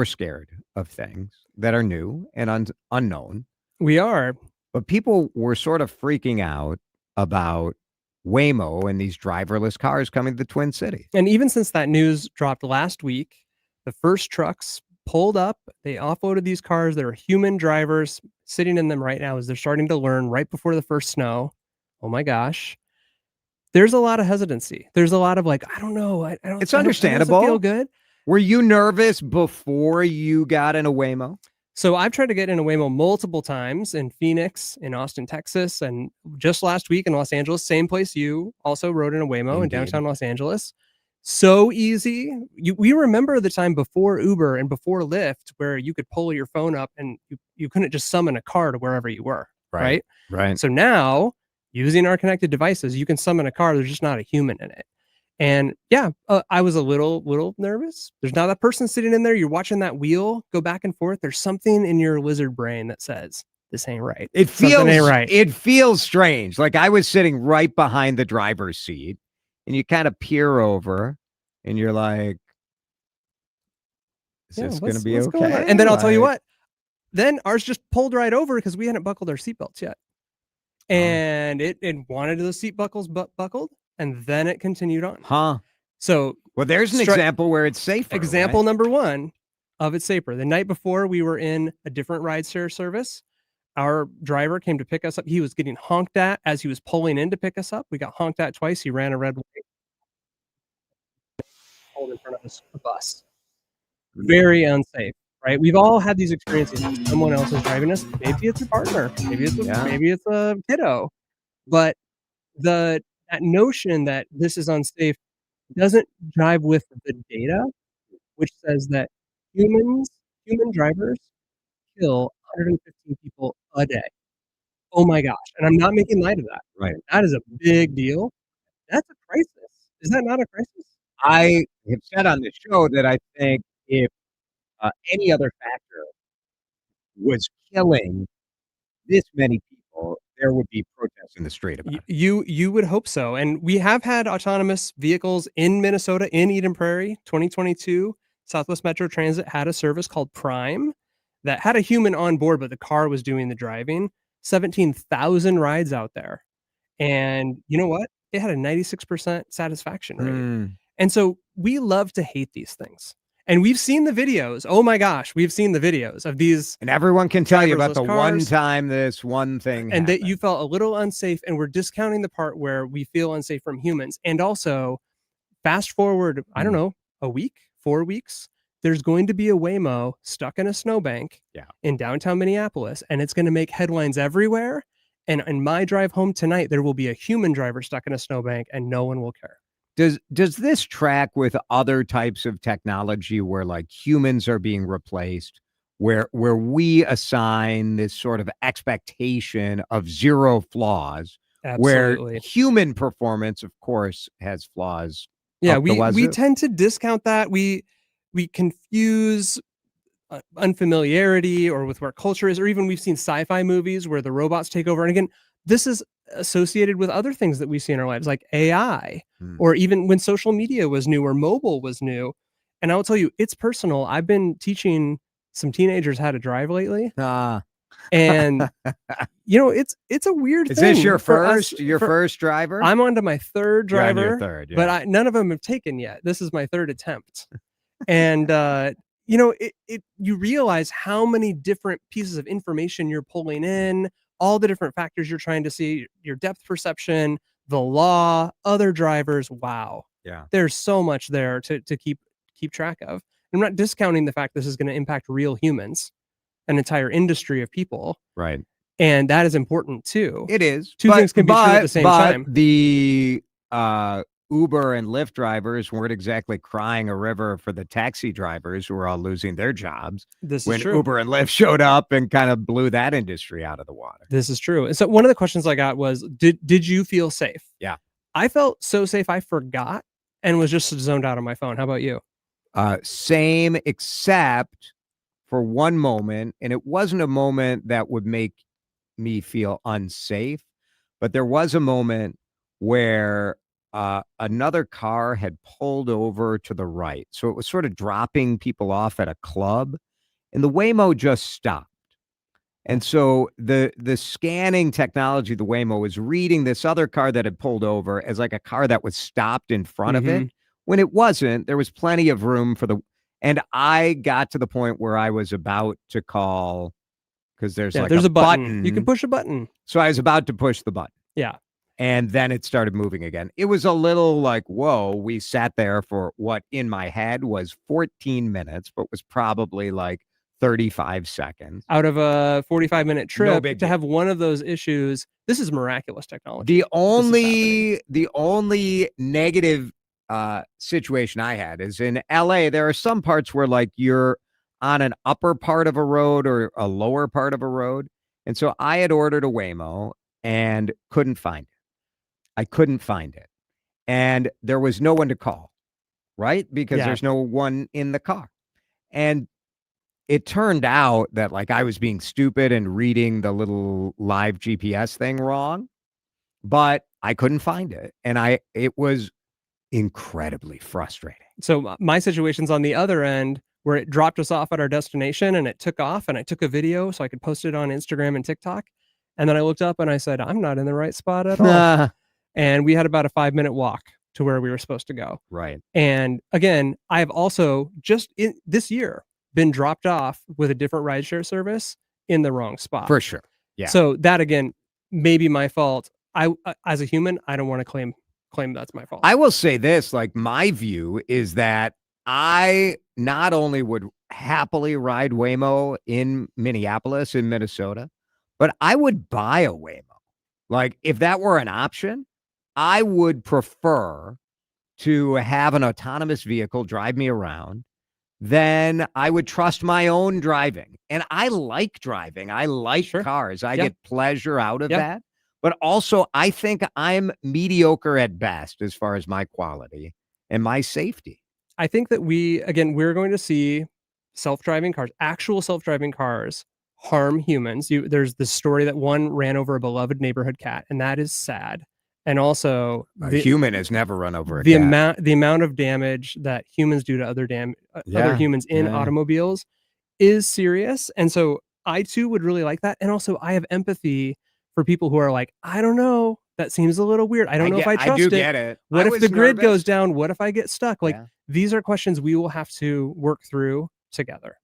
we're scared of things that are new and unknown, We are. but people were sort of freaking out about Waymo and these driverless cars coming to the Twin Cities. And even since that news dropped last week, the first trucks pulled up, they offloaded these cars. There are human drivers sitting in them right now as they're starting to learn right before the first snow. Oh my gosh. There's a lot of hesitancy. There's a lot of like, I don't know. I don't. It's I don't- understandable. It doesn't feel good. Were you nervous before you got in a Waymo? So I've tried to get in a Waymo multiple times in Phoenix, in Austin, Texas, and just last week in Los Angeles, same place you also rode in a Waymo in Indeed. downtown Los Angeles. So easy. We remember the time before Uber and before Lyft where you could pull your phone up and you couldn't just summon a car to wherever you were, right? Right. So now, using our connected devices, you can summon a car. There's just not a human in it. And yeah, I was a little nervous. There's not that person sitting in there. You're watching that wheel go back and forth. There's something in your lizard brain that says this ain't right. Something ain't right. It feels strange. Like I was sitting right behind the driver's seat, and you kind of peer over, and you're like, "Is this going to be okay?" And then I'll tell you what. Then ours just pulled right over because we hadn't buckled our seatbelts yet, and it wanted the seat buckles buckled. And then it continued on. So, well, there's an example where it's safer. Example number one of it's safer. The night before, we were in a different rideshare service. Our driver came to pick us up. He was getting honked at as he was pulling in to pick us up. We got honked at twice. He ran a red light. Pulled in front of us, a bus. Very unsafe, right? We've all had these experiences. Someone else is driving us. Maybe it's a partner. Maybe it's a kiddo. But that notion that this is unsafe doesn't jive with the data, which says that human drivers kill 115 people a day. Oh my gosh. And I'm not making light of that. Right. That is a big deal. That's a crisis. Is that not a crisis? I have said on the show that I think if any other factor was killing this many people, there would be protests in the street about it. You would hope so. And we have had autonomous vehicles in Minnesota, in Eden Prairie. 2022, Southwest Metro Transit had a service called Prime that had a human on board, but the car was doing the driving. 17,000 rides out there. And you know what? It had a 96% satisfaction rate. And so we love to hate these things. And we've seen the videos. Oh my gosh, we've seen the videos of these. And everyone can tell you about the one time this one thing and that you felt a little unsafe, and we're discounting the part where we feel unsafe from humans. And also, fast forward, I don't know, a week, 4 weeks, there's going to be a Waymo stuck in a snowbank in downtown Minneapolis, and it's going to make headlines everywhere. And in my drive home tonight, there will be a human driver stuck in a snowbank, and no one will care. Does this track with other types of technology where like humans are being replaced, where we assign this sort of expectation of zero flaws, where human performance, of course, has flaws? Yeah, we tend to discount that. We confuse unfamiliarity or with where culture is, or even we've seen sci-fi movies where the robots take over. And again, this is associated with other things that we see in our lives, like AI, or even when social media was new or mobile was new. And I'll tell you, it's personal. I've been teaching some teenagers how to drive lately. And you know, it's a weird thing. Is this your first driver? I'm on to my third driver. You're on your third, but none of them have taken yet. This is my third attempt. And you know, you realize how many different pieces of information you're pulling in, all the different factors you're trying to see, your depth perception, the law, other drivers. Wow. Yeah. There's so much there to keep track of. I'm not discounting the fact this is going to impact real humans, an entire industry of people. Right. And that is important too. It is. Two things can be true at the same time. The Uber and Lyft drivers weren't exactly crying a river for the taxi drivers who were all losing their jobs when Uber and Lyft showed up and kind of blew that industry out of the water. This is true. And so one of the questions I got was, did you feel safe? Yeah. I felt so safe I forgot and was just zoned out on my phone. How about you? Same, except for one moment, and it wasn't a moment that would make me feel unsafe, but there was a moment where another car had pulled over to the right. So it was sort of dropping people off at a club, and the Waymo just stopped. And so the scanning technology, the Waymo, was reading this other car that had pulled over as like a car that was stopped in front of it. When it wasn't, there was plenty of room for the, and I got to the point where I was about to call, because there's like there's a a button. You can push a button. So I was about to push the button. Yeah. And then it started moving again. It was a little like, whoa, we sat there for what in my head was 14 minutes, but was probably like 35 seconds. Out of a 45-minute trip, big to deal. have one of those issues, this is miraculous technology. The only negative situation I had is in LA, there are some parts where like you're on an upper part of a road or a lower part of a road. And so I had ordered a Waymo and couldn't find it. I couldn't find it. And there was no one to call, right? Because there's no one in the car. And it turned out that like I was being stupid and reading the little live GPS thing wrong, but I couldn't find it. And it was incredibly frustrating. So my situation's on the other end, where it dropped us off at our destination and it took off, and I took a video so I could post it on Instagram and TikTok. And then I looked up and I said, I'm not in the right spot at all. And we had about a 5-minute walk to where we were supposed to go. Right. And again, I have also just this year been dropped off with a different rideshare service in the wrong spot. For sure. Yeah. So that again, may be my fault. I as a human, I don't want to claim that's my fault. I will say this, like my view is that I not only would happily ride Waymo in Minneapolis, in Minnesota, but I would buy a Waymo. Like if that were an option, I would prefer to have an autonomous vehicle drive me around than I would trust my own driving. And I like driving. I like cars. I get pleasure out of that. But also, I think I'm mediocre at best as far as my quality and my safety. I think that we're going to see self-driving cars, actual self-driving cars, harm humans. There's this story that one ran over a beloved neighborhood cat, and that is sad. And also, a human has never run over a cat. The amount of damage that humans do to other humans in automobiles is serious. And so I too would really like that. And also, I have empathy for people who are like, I don't know, that seems a little weird. I don't know if I trust it. I do get it. What if the grid goes down? What if I get stuck? Like, these are questions we will have to work through together.